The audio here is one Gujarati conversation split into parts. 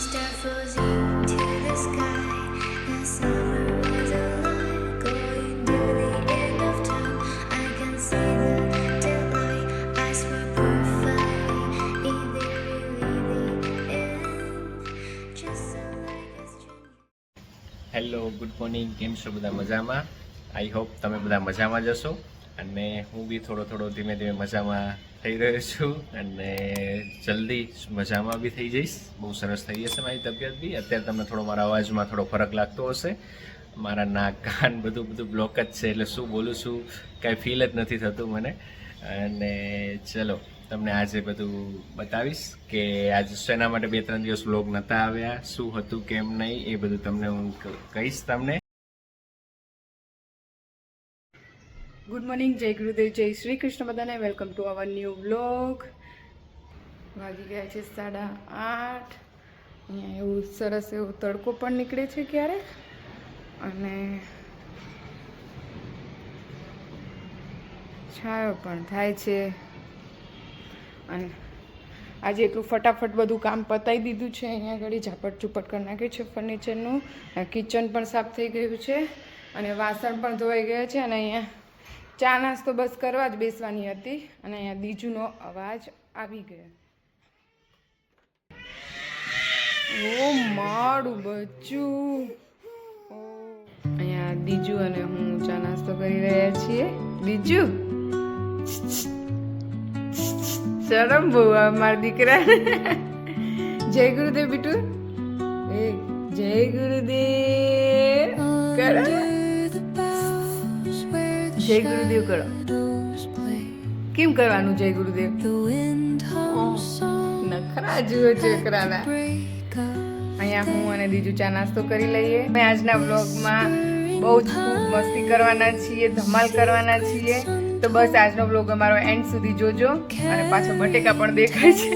star floating to the sky. The summer was alive, going to the end of time. I can see the daylight. I swear perfectly. Is there really the end? Just so like a stranger. Hello good morning, કેમ છો બધા? મજામાં? આઈ હોપ તમે બધા મજામાં જ હશો. અને હું બી થોડો ધીમે ધીમે મજામાં થઈ રહ્યો છું અને જલ્દી મજામાં બી થઈ જઈશ. બહુ સરસ થઈ જશે મારી તબિયત બી. અત્યારે તમને થોડો મારા અવાજમાં થોડો ફરક લાગતો હશે. મારા નાક કાન બધું બ્લોક જ છે, એટલે શું બોલું છું કાંઈ ફીલ જ નથી થતું મને. અને ચલો તમને આજે બધું બતાવીશ કે આજે શેના માટે 2-3 દિવસ વ્લોગ નહોતા આવ્યા, શું હતું કેમ નહીં, એ બધું તમને હું કહીશ તમને. ગુડ મોર્નિંગ, જય ગુરુદેવ, જય શ્રી કૃષ્ણ બધાને. Welcome to our new vlog. વાગી ગયા છે 8:30. અહીંયા એવું સરસ એવો તડકો પણ નીકળે છે ક્યારેક, અને છાયો પણ થાય છે. અને આજે એટલું ફટાફટ બધું કામ પતાવી દીધું છે. અહીંયા આગળ ઝાપટ ચૂપટ કરી નાખ્યું છે ફર્નિચરનું. કિચન પણ સાફ થઈ ગયું છે અને વાસણ પણ ધોવાઈ ગયા છે. અને અહીંયા ચા નાસ્તો બસ કરવા જ બેસવાની હતી અને અહીંયા દીજુનો અવાજ આવી ગયો. ઓ મારું બચ્ચું. અહીંયા દીજુ અને હું ચા નાસ્તો કરી રહ્યા છીએ. દીજુ શરમ બહુ મારા દીકરા. જય ગુરુદેવ બીટુ, એ જય ગુરુદેવ કરો, જય ગુરુદેવ કરો. કેમ કરવાનું જય ગુરુદેવ? નખરા જુઓ છોકરાના. અહીંયા હું અને દીજુ ચા નાસ્તો કરી લઈએ. અમે આજના વ્લોગમાં બહુ જ ખૂબ મસ્તી કરવાના છીએ, ધમાલ કરવાના છીએ. તો બસ આજનો વ્લોગ અમારો એન્ડ સુધી જોજો. અને પાછો બટેકા પણ દેખાય છે.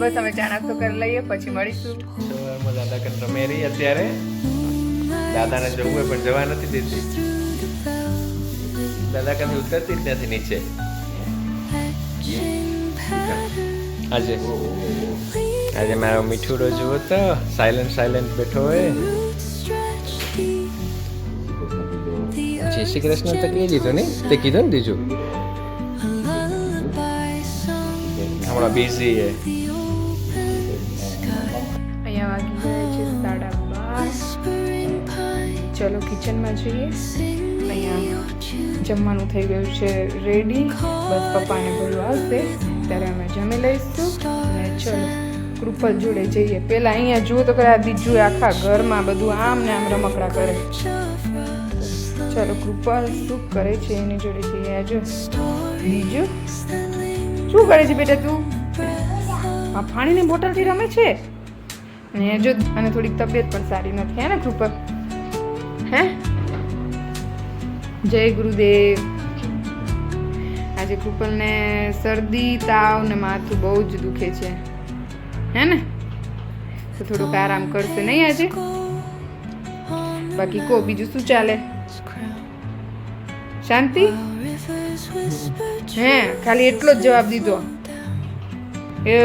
બસ અમે ચા નાસ્તો કરી લઈએ, પછી મળીશું. સવારમાં દાદા કન રમે રહી. અત્યારે દાદાને જવું હોય પણ જવા નથી દેતી. દાદા કન ઉતરતી જ નથી નીચે. આજે મારો મીઠુડો જુઓ તો, સાયલન્ટ બેઠો હોય. જય શ્રી કૃષ્ણ તો કહી દીધું ને, તે કીધું ને દીજું. હમણાં બિઝી હે. અહીંયા વાગી ગયા છે 12:30. ચલો કિચનમાં જઈએ. અહીંયા જમવાનું થઈ ગયું છે રેડી. બસ પપ્પાને બધું આવશે ત્યારે અમે જમી લઈશું. અને ચલો કૃપલ જોડે જઈએ. પહેલાં અહીંયા જુઓ તો ખરા, દીજુ આખા ઘરમાં બધું આમ ને આમ રમકડા કરે. ચલો કૃપલ શું કરે છે એની જોડે જઈએ. આજે દીજુ શું કરે છે બેટા તું? આ પાણીની બોટલથી રમે છે. અને જો અને થોડીક તબિયત પણ સારી નથી, હે ને કૃપલ? હે જય ગુરુદેવ. આજે કૃપલને શરદી, તાવ ને માથું બહુ જ દુખે છે, હે ને? તો થોડુંક આરામ કરશે નહીં આજે? બાકી કો બીજું શું ચાલે? શાંતિ? હે ખાલી એટલો જ જવાબ દીધો. એ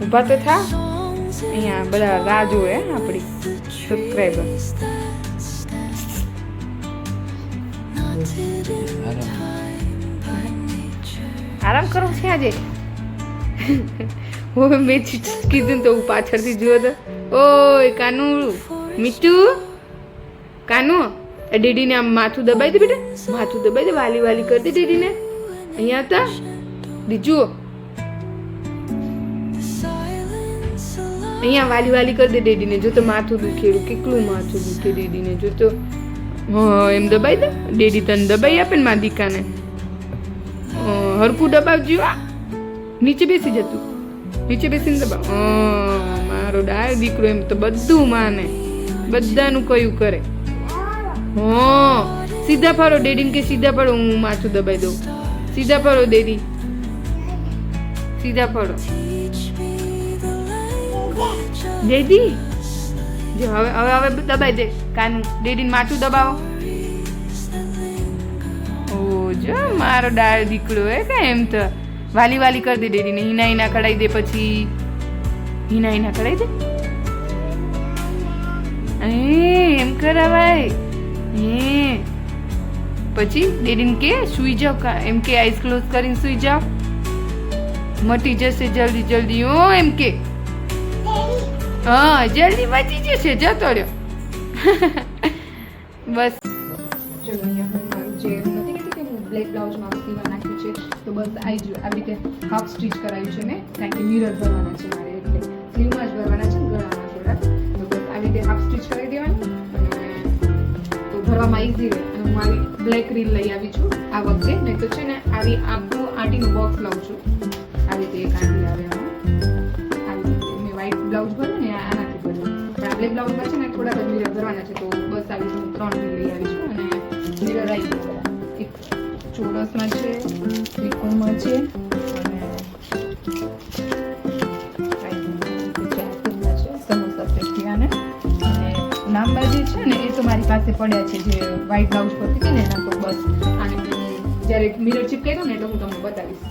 ઊભા તો થા. અહીંયા બધા રાહ જોવે આપણી સબસ્ક્રાઈબર. આરામ કરો છે આજે? હવે મેં કીધું તો હું પાછળથી જુઓ તો, ઓય કાનુ, મીઠું કાનુ, ડેડીને આમ માથું દબાઈ દે બેટા, માથું દબાઈ દે, વાલી કરી દે ડેડીને. અહીંયા હતા દીજુ, અહીંયા વાલી કરી દે ડેડીને. જો તો માથું દુખેલું, કેટલું માથું દુખે ડેડીને. જો તો એમ દબાઈ દે. ડેડી તને દબાઈ આપે ને મારા દીકાને. હરકું દબાવજો. નીચે બેસી જતું, નીચે બેસીને દબાવ. મારો ડાય દીકરો એમ તો બધું માને, બધાનું કયું કરે. સીધા ફરો ડેડીને કે સીધા ફરો, હું માથું દબાઈ દઉં. સીધા ફરો ડેડી, સીધા ફરો. ડેડી જો હવે દબાઈ દે કાનું. ડેડીને માથું દબાવો. ઓ જો મારો ડાયો દીકરો હે કે એમ તો વાલી કરી દે ડેડીને. હિના કઢાઈ દે. પછી હિના કરાવી દે. એમ કરાવાય. પછી ડેડીને કે સુઈ જાવ, એમ કે આઈસ ક્લોઝ કરીને સુઈ જાવ, મટી જશે જલ્દી જલ્દી. ઓ એમ કે હા જલ્દી બચી જશે, જતો રહ્યો. બસ ચલો અહીંયા હું મારું જે નથી કહેતી કે હું બ્લેક બ્લાઉઝમાં સીવા નાખ્યું છે, તો બસ આવી રીતે હાફ સ્ટીચ કરાવ્યું છે મેં, કારણ કે મિરર ભરવાના છે મારે, એટલે સ્લીવમાં જ ભરવાના છે, ગળામાં થોડા. તો બસ આવી રીતે હાફ સ્ટીચ કરી દેવાની, અને તો ભરવામાં ઇઝી રહે. અને હું આવી બ્લેક રીલ લઈ આવી છું આ વખતે, નહીં તો છે ને આવી આખું આંટીનું બોક્સ લઉં છું. આવી રીતે એક આંટી આવે આમાં, આવી રીતે મેં વ્હાઈટ બ્લાઉઝ ભર્યું ને આનાથી ભર્યું, પણ આ બ્લેક બ્લાઉઝમાં છે ને થોડાક જ મિરર ભરવાના છે, તો બસ આવી રીતે હું 3 રીલ લઈ આવી છું. અને મિરર આવી ગયા, એક ચોરસમાં છે, ત્રિકોણમાં છે, અને સમોસા પેટીયાને. અને લાંબા જે છે ને એ તો મારી પાસે પડ્યા છે, જે વ્હાઈટ બ્લાઉઝ પરથી હતી ને એના. તો બસ આને જ્યારે મિરર ચીપકાવ્યું ને એટલે હું તમને બતાવીશ.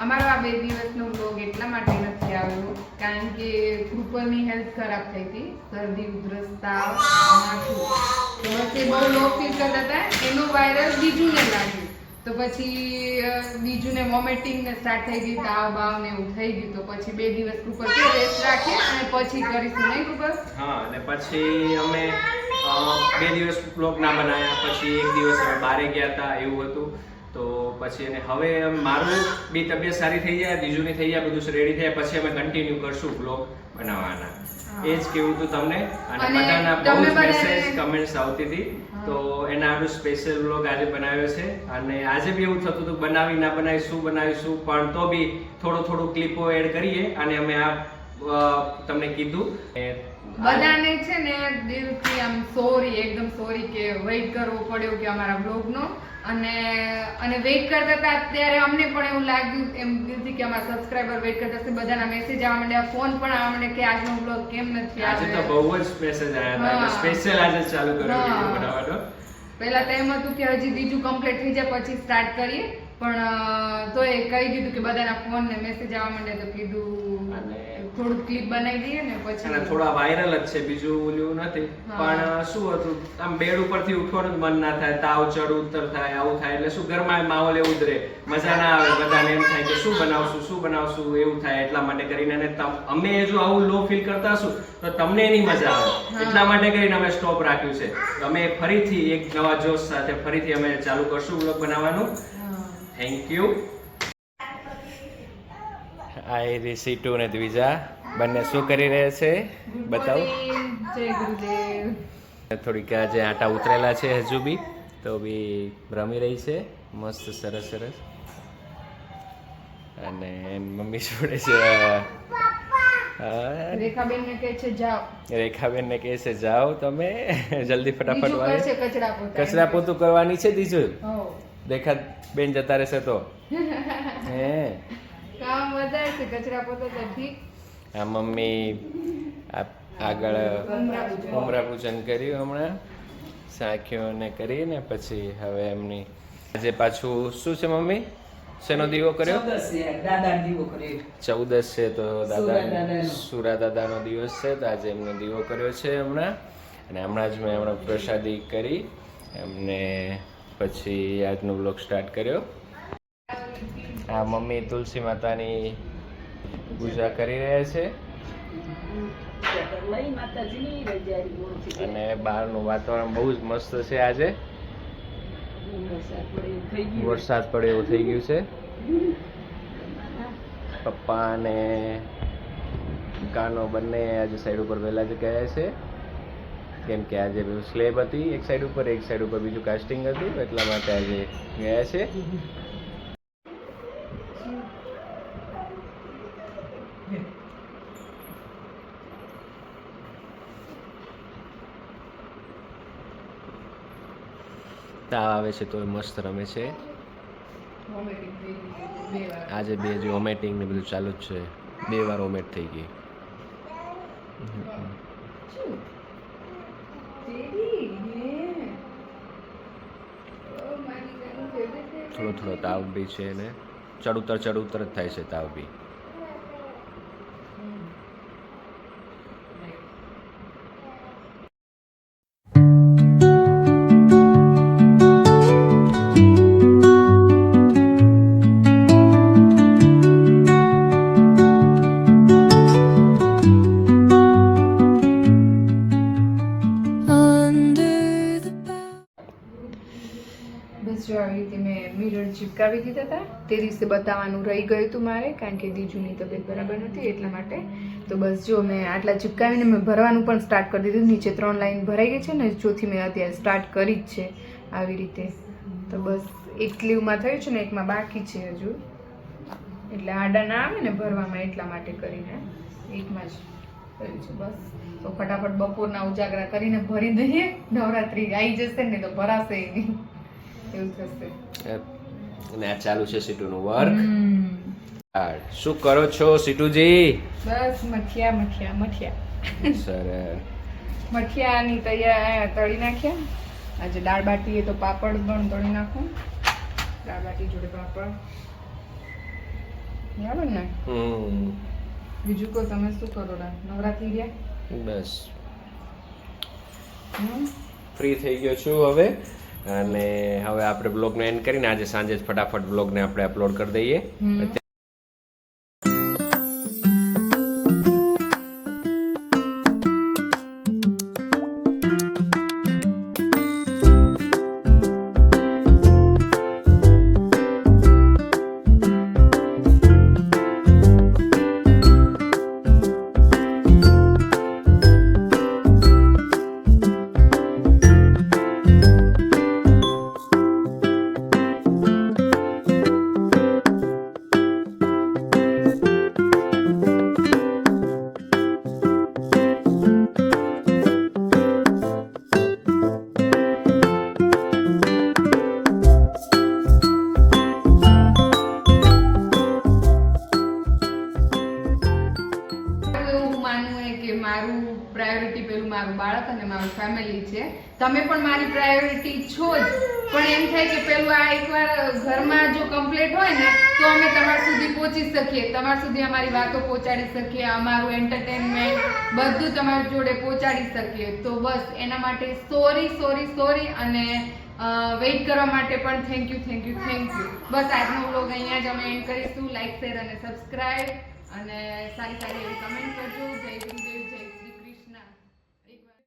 અમારો આ 2 દિવસનો વ્લોગ એટલા માટે નથી આવ્યો કારણ કે કૃપલની હેલ્થ ખરાબ થઈ હતી, શરદી, ઉધરસ, તાવ, માથું. તો બસ એ બહુ લો ફીલ કરતા હતા, એનો વાયરસ બીજુને લાગ્યું, તો પછી બીજુને વોમિટિંગ ને સ્ટાર્ટ થઈ ગઈ, તાવ બાવ ને એવું થઈ ગયું. તો પછી 2 દિવસ કૃપલ કે રેસ્ટ રાખીએ અને પછી કરીશું, નહીં કૃપલ? હા, અને પછી અમે 2 દિવસ બ્લોગ ના બનાવ્યા, પછી 1 દિવસ અમે બહાર ગયા હતા, એવું હતું. તો પછી અને હવે મારું બી તબિયત સારી થઈ જાય, બીજુની થઈ જાય, બધું રેડી થાય, પછી અમે કન્ટિન્યુ કરશું બ્લોગ બનાવવાના. એ જ કેવું હતું તમને. અને બધાના બહુ જ મેસેજ કમેન્ટ્સ આવતી હતી, તો એના આનું સ્પેશિયલ બ્લોગ આજે બનાવ્યો છે. અને આજે બી એવું થતું હતું બનાવી ના બનાવી, શું બનાવીશું, પણ તો બી થોડું ક્લિપો એડ કરીએ, અને અમે આ તમને કીધું. બધાને છે ને દિલથી આમ સોરી, એકદમ સોરી કે વેઇટ કરવો પડ્યો કે અમારા બ્લોગનો. અને વેઇટ કરતા હતા ત્યારે અમને પણ એવું લાગ્યું એમ દિલથી કે અમારા સબસ્ક્રાઇબર વેઇટ કરતા હશે, બધાના મેસેજ આવવા માંડ્યા, ફોન પણ આવવા માંડ્યા કે આજનો બ્લોગ કેમ નથી આજે તો બહુ જ મેસેજ આવ્યા હતા, સ્પેશિયલ આજે ચાલુ કર્યો વિડિયો બનાવવાનો. પહેલા તો એમ હતું કે હજી બીજું કમ્પ્લીટ થઈ જાય પછી સ્ટાર્ટ કરીએ, પણ તો એ કહી દીધું કે બધાના ફોન ને મેસેજ આવવા માંડ્યા, તો કીધું થોડું ક્લિપ બનાવી દઈએ ને પછી. અને થોડા વાયરલ જ છે, બીજું ઓલું નથી. પણ શું હતું, આમ બેડ ઉપરથી ઉઠવાનું જ મન ના થાય, તાવ ચડ ઉતર થાય, આવું થાય, એટલે શું ઘરમાં માહોલ એવું જ રહે, મજા ના આવે, બધાને એમ થાય કે શું બનાવશું એવું થાય. એટલા માટે કરીને અમે જો આવું લો ફીલ કરતા હશું તો તમને એની મજા આવે, એટલા માટે કરીને અમે સ્ટોપ રાખ્યું છે. અમે ફરીથી એક નવા જોશ સાથે ફરીથી અમે ચાલુ કરશું બ્લોગ બનાવવાનું. Thank you. આ સીટુ ને દ્વિજા બંને શું કરી રહ્યા છે બતાવો. જય ગુરુદેવ. થોડીક આજે આટા ઉતરેલા છે હજુ બી, તો બી રમી રહી છે મસ્ત સરસ. અને મમ્મી જોડે છે રેખાબેન ને કહે છે જાઓ. રેખાબેન ને કહે છે જાઓ તમે જલ્દી ફટાફટ વાળી કચરા પોતું કરવાની છે. દીજું રેખા બેન જતા રહેશે તો હે કામ વધારે છે, કચરા પોતા તો ઠીક. આ મમ્મી આગળ ઉમરા પૂજન કર્યું હમણાં, સાખ્યોને કરીને પછી હવે એમની આજે પાછું શું છે મમ્મી, શેનો દીવો કર્યો? 14 છે, તો દાદા સુરા દાદાનો દિવસ છે, તો આજે એમનો દીવો કર્યો છે હમણાં. અને હમણાં જ મેં પ્રસાદી કરી એમને, પછી આજનો બ્લોગ સ્ટાર્ટ કર્યો. આ મમ્મી તુલસી માતાની પૂજા કરી રહ્યા છે. અને બહારનું વાતાવરણ બહુ જ મસ્ત છે. આજે વરસાદ પડે એવું થઈ ગયું છે. પપ્પા અને કાનો બંને આજે સાઈડ ઉપર વહેલા જ ગયા છે, કેમ કે આજે સ્લેબ હતી એક સાઈડ ઉપર બીજું કાસ્ટિંગ હતું, એટલા માટે આજે ગયા છે. તાવ આવે છે તો મસ્ત રમે છે. આજે બે હજુ વોમિટિંગ ને બધું ચાલુ જ છે, 2 વાર વોમિટ થઈ ગઈ. થોડો તાવ બી છે ને ચડ ઉતર જ થાય છે તાવ બી. ચિપકાવી દીધા હતા. તે દિવસે બતાવવાનું રહી ગયું હતું મારે, કારણ કે દીજુની તબિયત બરાબર નથી એટલા માટે. તો બસ જો મેં આટલા ચિપકાવીને મેં ભરવાનું પણ સ્ટાર્ટ કરી દીધું. નીચે 3 લાઈન ભરાઈ ગઈ છે ને, ચોથી મેં અત્યારે સ્ટાર્ટ કરી જ છે આવી રીતે. તો બસ એક સ્લીવમાં થયું છે ને એકમાં બાકી છે હજુ, એટલે આડા ના આવે ને ભરવામાં એટલા માટે કરીને એકમાં જ કર્યું છે. બસ તો ફટાફટ બપોરના ઉજાગરા કરીને ભરી દઈએ. નવરાત્રી આવી જશે ને તો ભરાશે નહીં, એવું થશે. અને આ ચાલુ છે સીટુનું વર્ક. શું કરો છો સીટુજી? બસ મઠિયા સર મઠિયાની તૈયાર તળી નાખ્યા. આજે દાળ બાટી એ તો પાપડ પણ તળી નાખું. દાળ બાટી જોડે પાપડ બરાબર ને. બીજું કહો, તમે શું કરો? નવરાત્રી ગયા? બસ ફ્રી થઈ ગયો છું હવે, અને હવે આપણે બ્લોગને એન્ડ કરીને આજે સાંજે જ ફટાફટ બ્લોગને આપણે અપલોડ કરી દઈએ. પ્રાયોરિટી પેલું મારું બાળક અને મારું ફેમિલી છે. તમે પણ મારી પ્રાયોરિટી છો જ, પણ એમ થાય કે પેલું આ એકવાર ઘરમાં જો કમ્પ્લીટ હોય ને તો અમે તમારા સુધી પહોંચી શકીએ, તમારા સુધી અમારી વાતો પહોંચાડી શકીએ, અમારું એન્ટરટેનમેન્ટ બધું તમારી જોડે પહોંચાડી શકીએ. તો બસ એના માટે સોરી અને વેઇટ કરવા માટે પણ થેન્ક યુ. બસ આજનો વ્લોગ અહીંયા જ અમે એન્ડ કરીશું. લાઈક, શેર અને સબસ્ક્રાઇબ, અને સારી એવી કમેન્ટ કરજો. જય ગુરુદેવ.